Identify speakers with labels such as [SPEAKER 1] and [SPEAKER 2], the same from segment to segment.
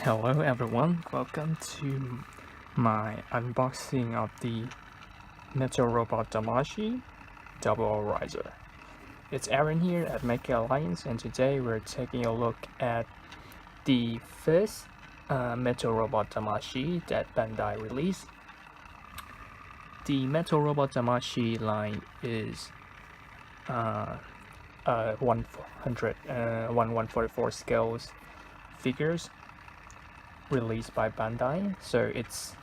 [SPEAKER 1] Hello everyone, welcome to my unboxing of the Metal Robot Damashii Double Riser. It's Aaron here at Mecha Alliance, and today we're taking a look at the first Metal Robot Damashii that Bandai released. The Metal Robot Damashii line is 144 scales figures released by Bandai, so it's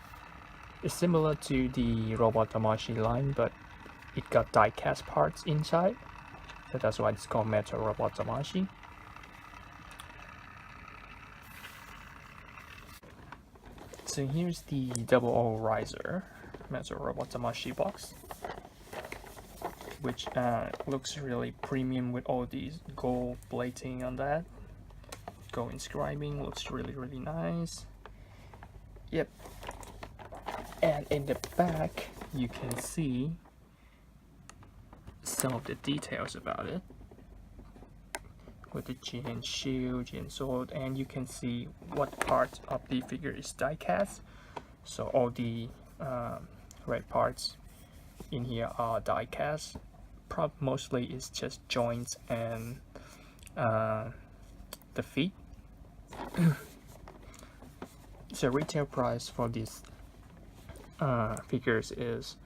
[SPEAKER 1] similar to the Robot Damashii line, but it got die-cast parts inside, so that's why it's called Metal Robot Damashii. So here's the Double O Riser Metal Robot Damashii box, which looks really premium with all these gold plating on that. Gold inscribing, looks really nice. Yep. And in the back you can see some of the details about it, with the GN shield, GN sword, and you can see what part of the figure is die cast. So all the red parts in here are die cast. Mostly it's just joints and the feet. So retail price for these figures is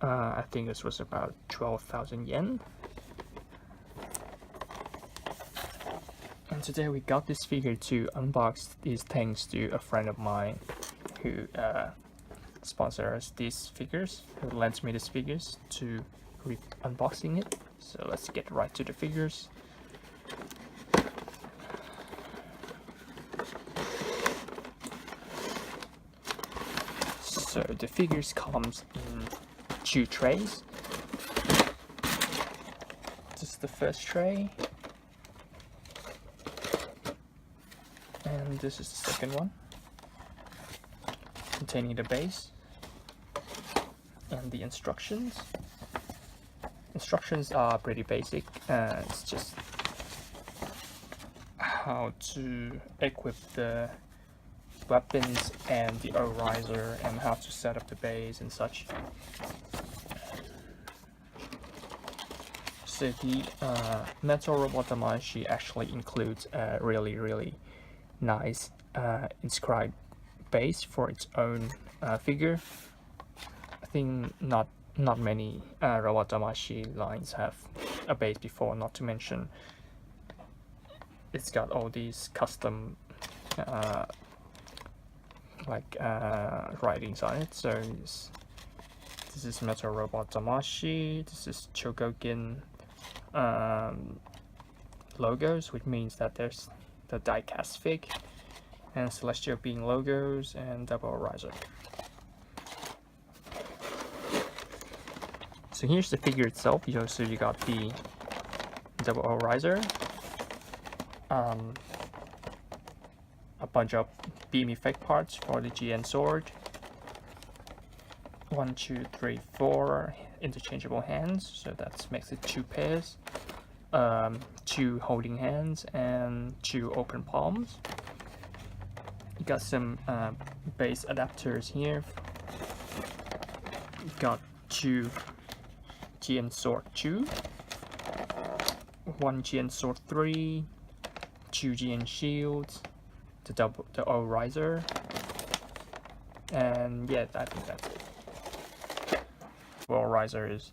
[SPEAKER 1] I think this was about 12,000 yen. And today we got this figure to unbox is thanks to a friend of mine who sponsors these figures, who lends me these figures to unboxing it. So let's get right to the figures. So the figures comes in 2 trays. This is the first tray, and this is the second one, containing the base and the instructions. Instructions are pretty basic. It's just how to equip the weapons and the O riser, and how to set up the base and such. So the Metal Robot Damashii actually includes a really nice inscribed base for its own figure. I think not many Robot Damashii lines have a base before, not to mention it's got all these custom writings on it. So this is Metal Robot Damashii, this is Chogokin logos, which means that there's the die-cast fig, and Celestial Being logos, and Double Riser. So here's the figure itself. So you got the Double O Riser, a bunch of beam effect parts for the GN sword, 1, 2, 3, 4 interchangeable hands, so that makes it 2 pairs, 2 holding hands and 2 open palms. You got some base adapters here. You got 2 GN sword 2, 1 GN sword 3, 2 GN shields, the O riser, and yeah, I think that's it. Well, riser is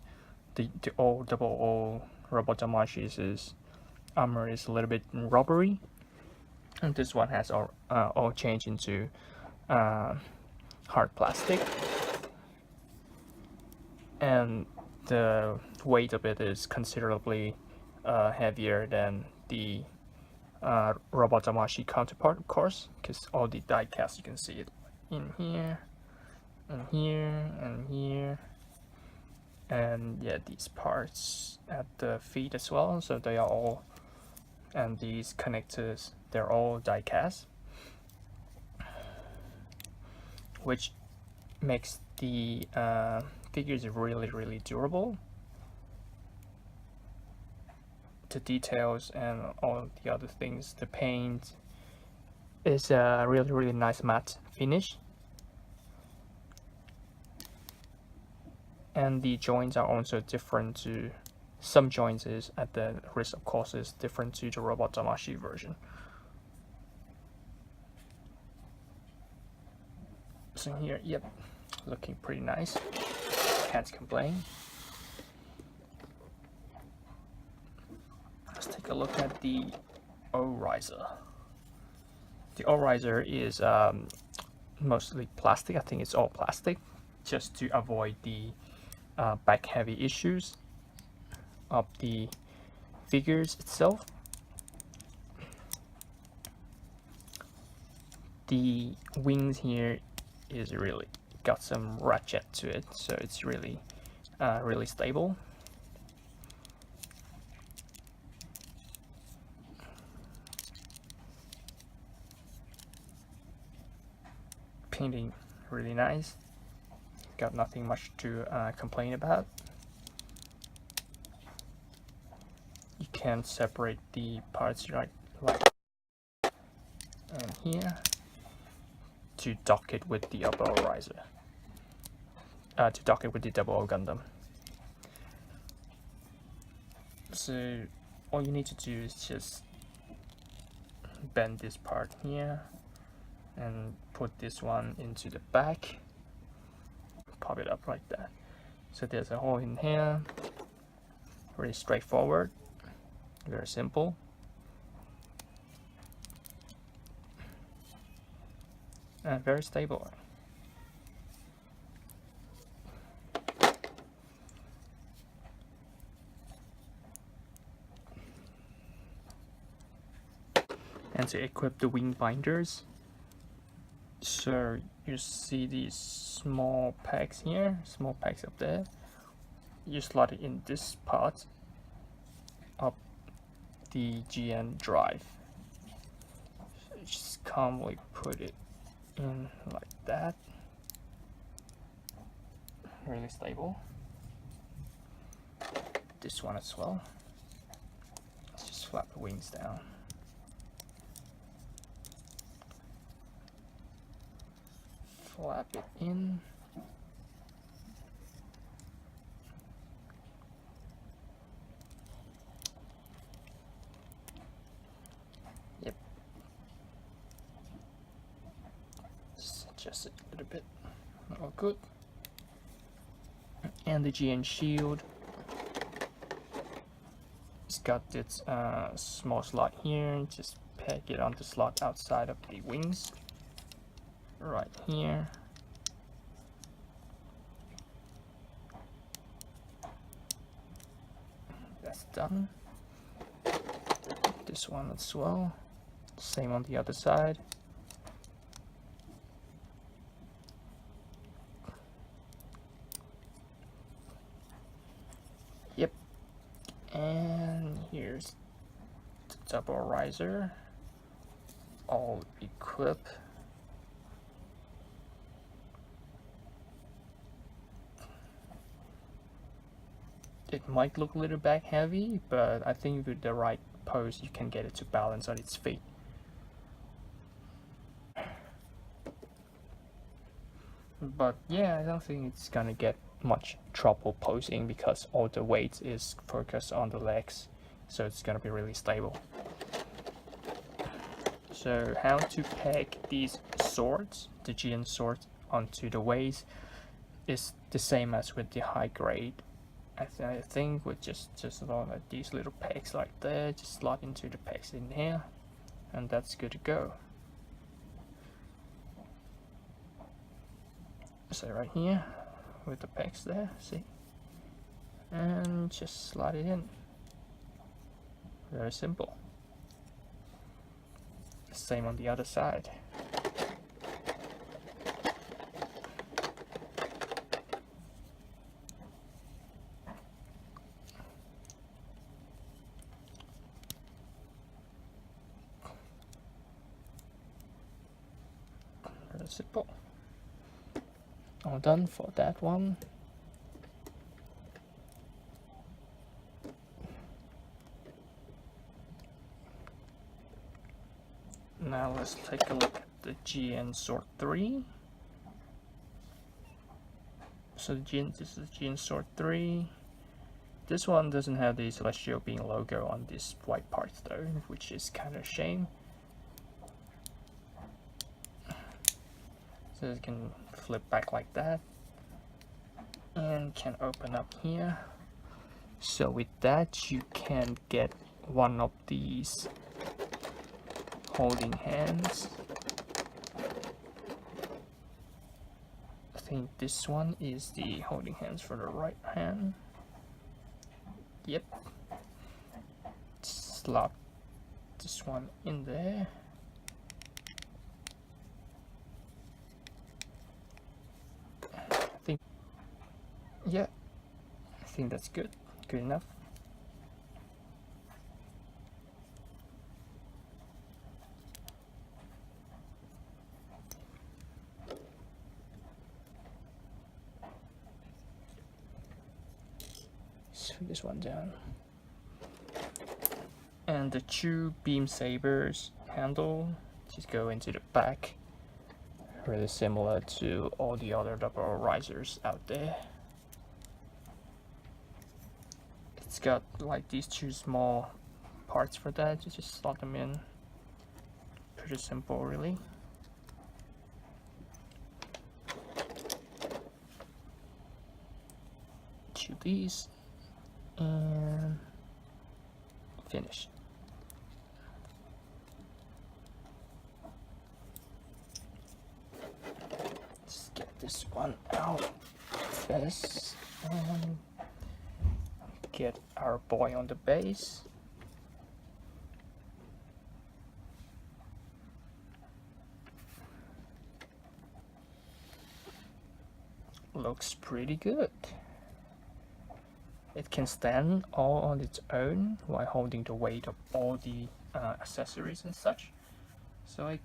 [SPEAKER 1] the old Double O Robot Damashii's armor is a little bit rubbery, and this one has all changed into hard plastic, and the weight of it is considerably heavier than the Robot Damashii counterpart, of course, because all the die cast, you can see it in here and here and here, and yeah, these parts at the feet as well, so they are all, and these connectors, they're all die cast, which makes the figures really durable. The details and all the other things, the paint, It's a really nice matte finish, and the joints are also different to some joints is, at the risk of course, is different to the Robot Damashii version. So here, yep, looking pretty nice, can't complain. Let's take a look at the O-riser. The O-riser is mostly plastic. I think it's all plastic, just to avoid the back heavy issues of the figures itself. The wings here is really got some ratchet to it, so it's really really stable. Painting really nice, got nothing much to complain about. You can separate the parts like and here to dock it with the upper riser, to dock it with the double O Gundam. So all you need to do is just bend this part here and put this one into the back, pop it up like that. So there's a hole in here, very straightforward, very simple. And very stable. And to equip the wing binders, so you see these small pegs here, small pegs up there. You slot it in this part of the GN drive. So you just calmly put it in like that. Really stable. This one as well. Let's just flap the wings down. Flap it in. Yep. Just adjust it a little bit. All good. And the GN shield. It's got its small slot here. Just peg it on the slot outside of the wings. Right here. That's done. This one as well. Same on the other side. Yep. And here's the double riser. All equipped. It might look a little back heavy, but I think with the right pose you can get it to balance on its feet. But yeah, I don't think it's gonna get much trouble posing because all the weight is focused on the legs, so it's gonna be really stable. So how to peg these swords, the GN swords, onto the waist is the same as with the high grade. I think with just like these little pegs like that, just slot into the pegs in here, and that's good to go. So right here with the pegs there, see, and just slide it in. Very simple. Same on the other side. Very simple. All done for that one. now let's take a look at the GN Sword 3. So this is GN Sword 3. This one doesn't have the Celestial Being logo on this white part though, which is kind of a shame. So it can flip back like that and can open up here. So with that you can get one of these holding hands. I think this one is the holding hands for the right hand. Yep. Slot this one in there. Yeah, I think that's good enough. Put this one down. And the two beam sabers handle just go into the back, really similar to all the other double risers out there. It's got like these two small parts for that, you just slot them in. Pretty simple really. To these and finish. Let's get this one out first and get our boy on the base. Looks pretty good. It can stand all on its own while holding the weight of all the accessories and such. So I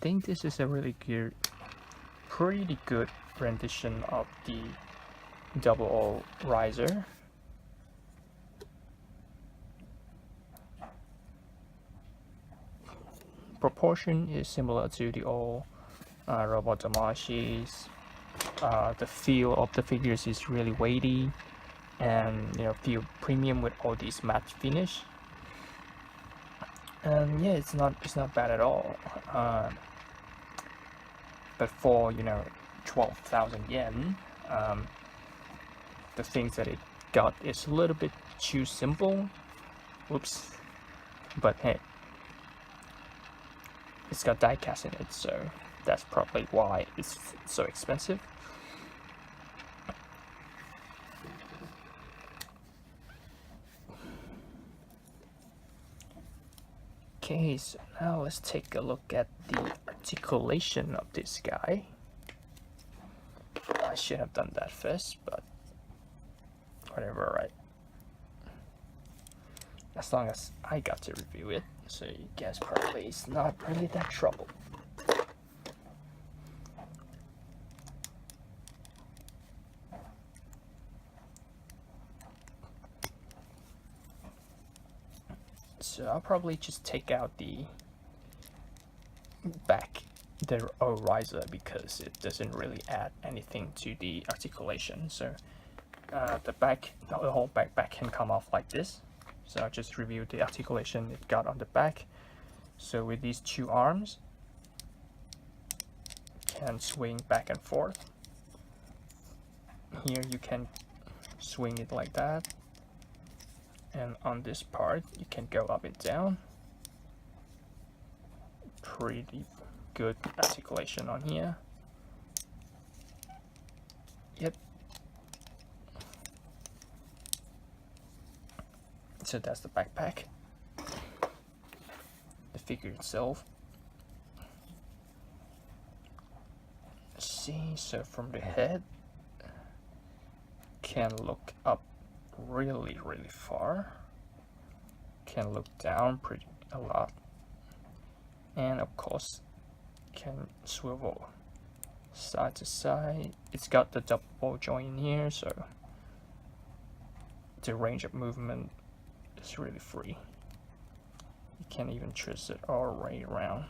[SPEAKER 1] think this is a really good, pretty good rendition of the double O riser. Proportion is similar to the old Robot Damashis. The feel of the figures is really weighty and feel premium with all these matte finish. And yeah, it's not bad at all. But for 12,000 yen, the things that it got is a little bit too simple. Oops. But hey, it's got diecast in it, so that's probably why it's so expensive. Okay, so now let's take a look at the articulation of this guy. I should have done that first, but whatever, right? As long as I got to review it, so you guys probably it's not really that trouble. So I'll probably just take out the back, the O riser, because it doesn't really add anything to the articulation. So the whole back can come off like this. So I'll just review the articulation it got on the back. So with these two arms, can swing back and forth. Here you can swing it like that. And on this part, you can go up and down. Pretty good articulation on here. Yep. So that's the backpack. The figure itself. Let's see, so from the head, can look up really far, can look down a lot, and of course can swivel side to side. It's got the double joint here, so the range of movement is really free. You can even twist it all the way around.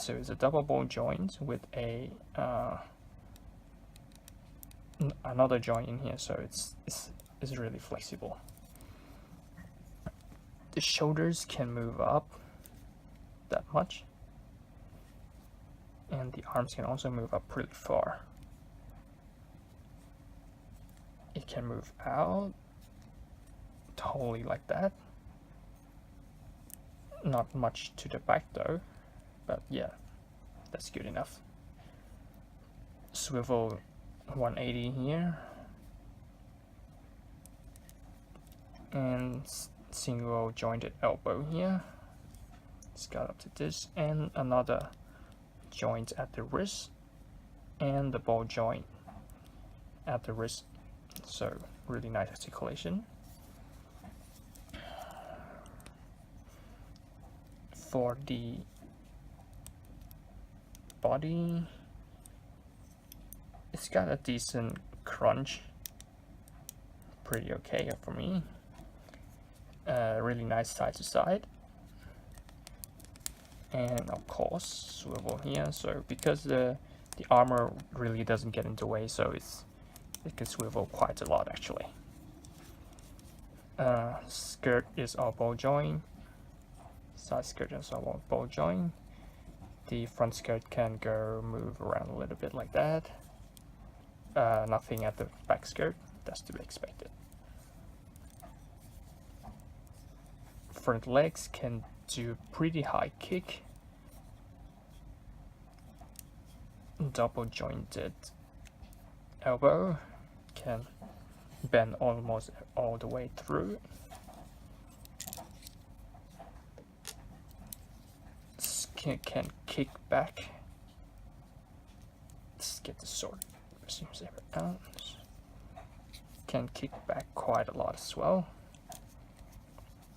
[SPEAKER 1] So it's a double ball joint with a another joint in here, so it's really flexible. The shoulders can move up that much, and the arms can also move up pretty far. It can move out totally like that. Not much to the back though, but yeah, that's good enough. Swivel 180 here, and single jointed elbow here. It's got up to this, and another joint at the wrist, and the ball joint at the wrist. So really nice articulation. For the body, it's got a decent crunch, pretty okay for me. Really nice side to side, and of course swivel here. So because the armor really doesn't get in the way, so it can swivel quite a lot actually. Skirt is all ball joint. Side skirt is all ball joint. The front skirt can move around a little bit like that. Nothing at the back skirt, that's to be expected. Front legs can do pretty high kick. Double jointed elbow can bend almost all the way through. Can kick back. Let's get the sword out. Can kick back quite a lot as well.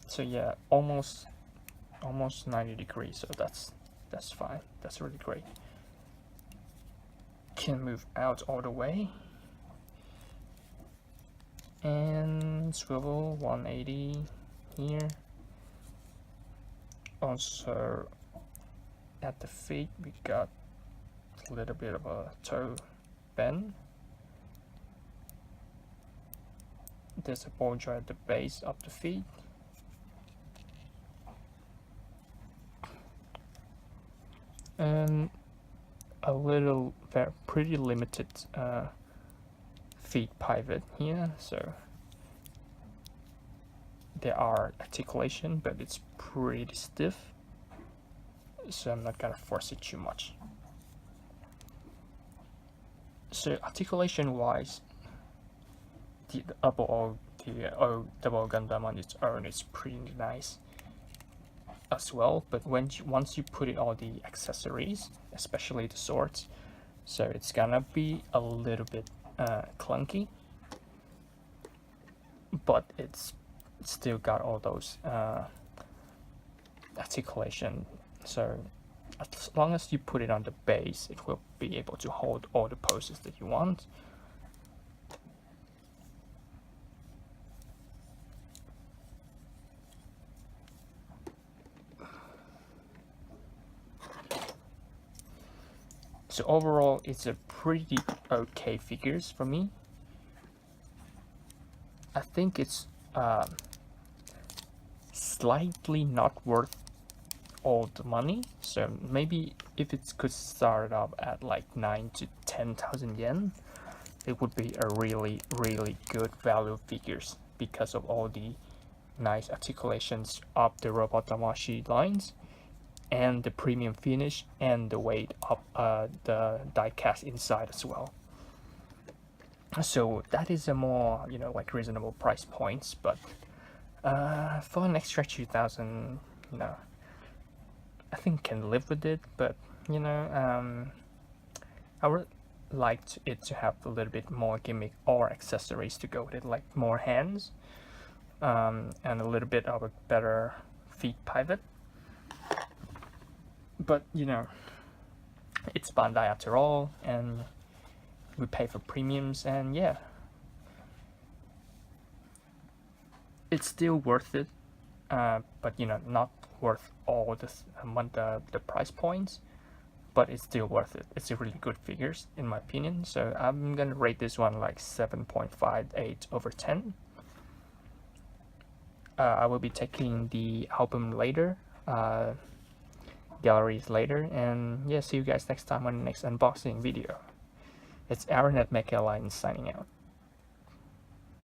[SPEAKER 1] So yeah, almost 90 degrees. So that's fine. That's really great. Can move out all the way. And swivel 180 here. Also at the feet we got a little bit of a toe bend. There's a ball joint at the base of the feet. And a little pretty limited feet pivot here, so there are articulation, but it's pretty stiff, so I'm not gonna force it too much. So articulation wise, the double Gundam on its own is pretty nice as well, but once you put in all the accessories, especially the swords, so it's gonna be a little bit clunky, but it's still got all those articulation. So as long as you put it on the base, it will be able to hold all the poses that you want. So overall, it's a pretty okay figures for me. I think it's slightly not worth all the money. So maybe if it could start up at like 9,000 to 10,000 yen, it would be a really good value figures because of all the nice articulations of the Robot Damashii lines, and the premium finish, and the weight of the die cast inside as well. So that is a more, like reasonable price points, but for an extra 2,000, I think can live with it. But I would like it to have a little bit more gimmick or accessories to go with it, like more hands, and a little bit of a better feet pivot. But it's Bandai after all, and we pay for premiums, and yeah, it's still worth it, but not worth all the price points. but it's still worth it. It's a really good figures in my opinion. So I'm gonna rate this one like 7.58 over 10. I will be taking the album later, galleries later, and yeah, see you guys next time on the next unboxing video. It's Aaron at Mecha Line signing out.